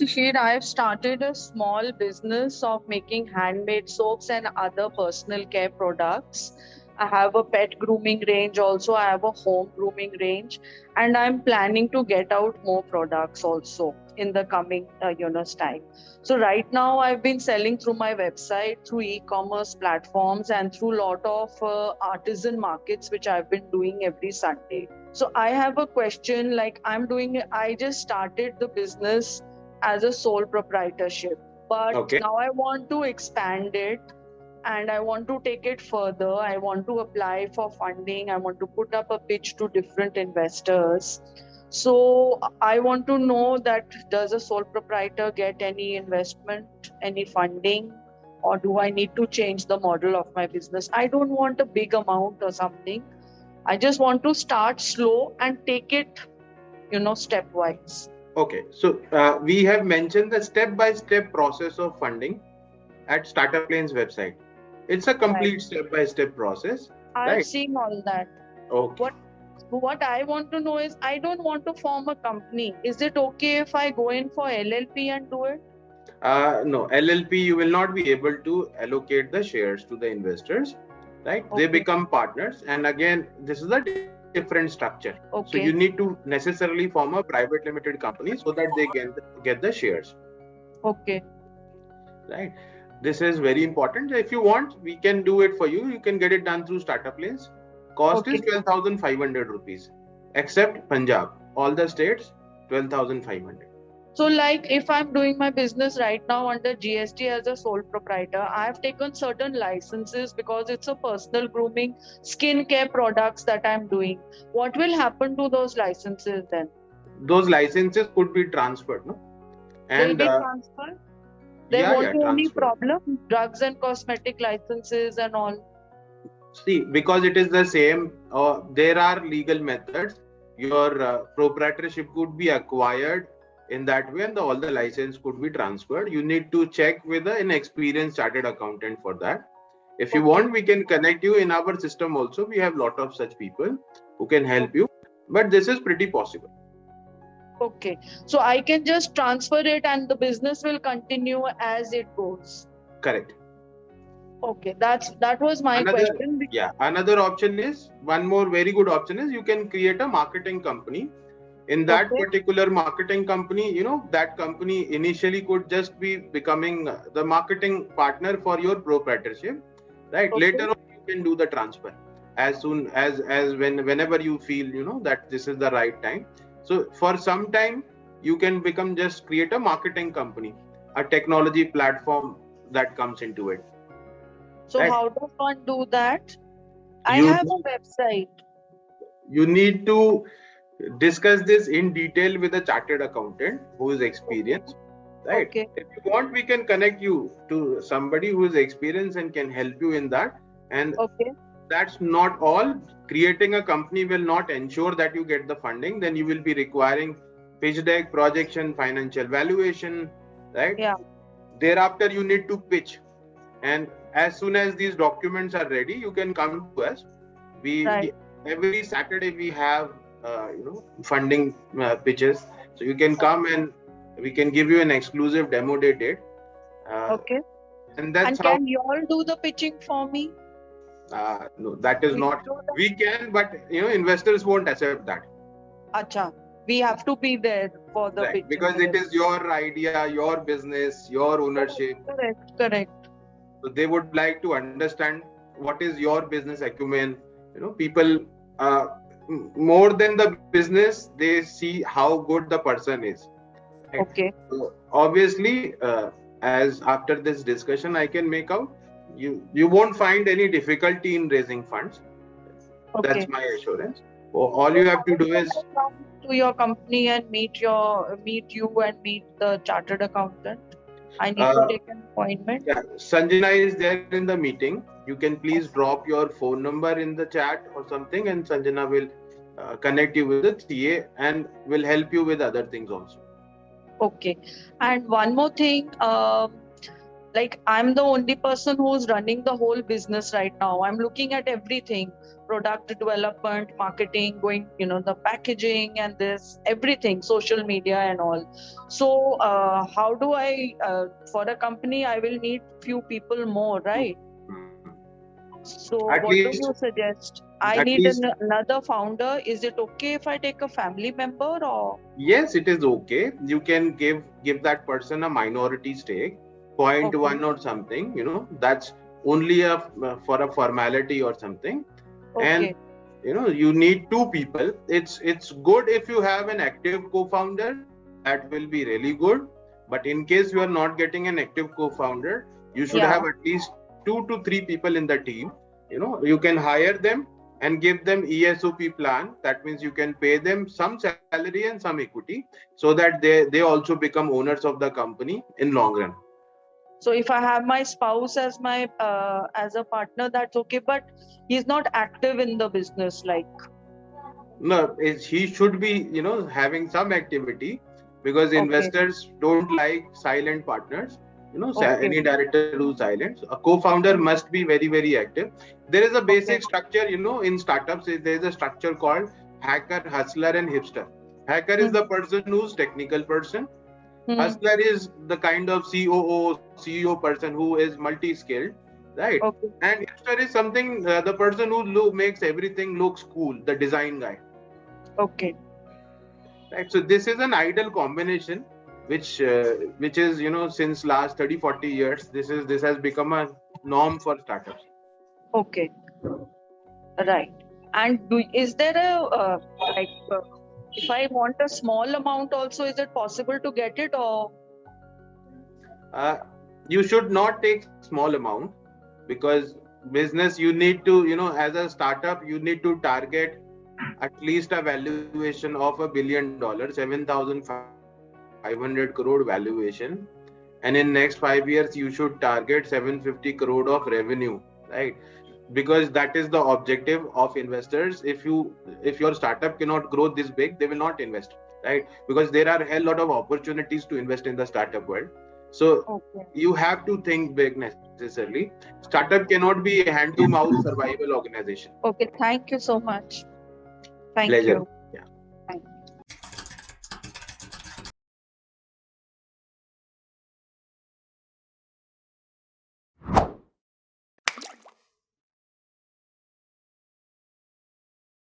Shishir, I've started a small business of making handmade soaps and other personal care products. I have a pet grooming range also. I have a home grooming range, and I'm planning to get out more products also in the coming time. So right now, I've been selling through my website, through e-commerce platforms, and through a lot of artisan markets, which I've been doing every Sunday. So I have a question like I just started the business as a sole proprietorship, but Okay. now I want to expand it and I want to take it further. I want to apply for funding. I want to put up a pitch to different investors. So I want to know that does a sole proprietor get any investment, any funding, or do I need to change the model of my business? I don't want a big amount or something. I just want to start slow and take it, stepwise. Okay. So we have mentioned the step-by-step process of funding at Startup Lane's website. It's a Right. complete step-by-step process, I've right? seen all that. Okay. What I want to know is I don't want to form a company. Is it okay if I go in for LLP and do it? No, LLP, you will not be able to allocate the shares to the investors, right? They Okay. become partners. And again, this is a different structure. So you Okay. need to necessarily form a private limited company so that they get the shares, Okay. right? This is very important. If you want, we can do it for you. You can get it done through Startup Lanes. Cost is Okay. 12,500 rupees, except Punjab. All the states, 12,500. So, like, if I'm doing my business right now under GST as a sole proprietor, I have taken certain licenses because it's a personal grooming, skincare products that I'm doing. What will happen to those licenses then? Those licenses could be transferred, no? They'll And be transferred? There won't be any transferred. problem? Drugs and cosmetic licenses and all? See, because it is the same, there are legal methods. Your proprietorship could be acquired in that way, and all the license could be transferred. You need to check with an experienced chartered accountant for that. If you Okay. want, we can connect you in our system also. We have a lot of such people who can help you, but this is pretty possible. Okay. So I can just transfer it and the business will continue as it goes. Correct. Okay. That was my question. Another option is, one more very good option is, you can create a marketing company. In that Okay. particular marketing company, that company initially could just be becoming the marketing partner for your proprietorship, right? Okay. Later on, you can do the transfer as soon as whenever you feel that this is the right time. So for some time, you can just create a marketing company, a technology platform that comes into it. So Right? how does one do that? I have a website. You need to discuss this in detail with a chartered accountant who is experienced, right? Okay. If you want, we can connect you to somebody who is experienced and can help you in that. And Okay. that's not all. Creating a company will not ensure that you get the funding. Then you will be requiring pitch deck, projection, financial valuation, right? Yeah. Thereafter, you need to pitch. And as soon as these documents are ready, you can come to us. Right. Every Saturday we have funding pitches, so you can come and we can give you an exclusive demo day date. Okay. And that's and can you all do the pitching for me? No, that is not. We can, but investors won't accept that. Acha. We have to be there for the pitching. Because it is your idea, your business, your ownership. Correct. So they would like to understand what is your business acumen. People, more than the business, they see how good the person is. Right? Okay. So obviously, as after this discussion, I can make out you won't find any difficulty in raising funds. Okay. That's my assurance. All you have to do is come to your company and meet you and meet the chartered accountant. I need to take an appointment. Yeah, Sanjana is there in the meeting. You can please drop your phone number in the chat or something, and Sanjana will connect you with the CA and will help you with other things also. Okay. And one more thing, Like, I'm the only person who's running the whole business right now. I'm looking at everything, product development, marketing, going, the packaging and this, everything, social media and all. So, how do I, for a company, I will need few people more, right? So, At what do least, you suggest? I at need least, another founder. Is it okay if I take a family member or? yes, it is okay. You can give that person a minority stake, Okay, 0.1 or something. That's only for a formality or something. And okay, you need two people. It's good if you have an active co-founder. That will be really good. But in case you are not getting an active co-founder, you should yeah, have at least 2 to 3 people in the team. You can hire them and give them ESOP plan. That means you can pay them some salary and some equity, so that they also become owners of the company in long run. so if I have my spouse as my as a partner, that's okay. But he's not active in the business, like. No, he should be, having some activity, because Okay, investors don't like silent partners. okay, Any director who's silent. A co-founder must be very, very active. There is a okay. basic structure, in startups. There is a structure called hacker, hustler, and hipster. Hacker is Hmm. the person who's technical person. Hmm. Hustler is the kind of COO, CEO person who is multi-skilled, right? Okay, And hipster is something, the person who makes everything looks cool, the design guy. okay. Right. So this is an ideal combination, which is, since last 30-40 years, this has become a norm for startups. Okay, right. And is there a like if I want a small amount also, is it possible to get it or? Uh, you should not take small amount, because business, you need to, as a startup, you need to target at least a valuation of $1 billion, 7,500 crore valuation. And in next 5 years, you should target 750 crore of revenue, right? Because that is the objective of investors. If your startup cannot grow this big, they will not invest, right? Because there are a hell lot of opportunities to invest in the startup world. So Okay. you have to think big necessarily. Startup cannot be a hand to mouth survival organization. Okay, thank you so much. Thank Pleasure. you.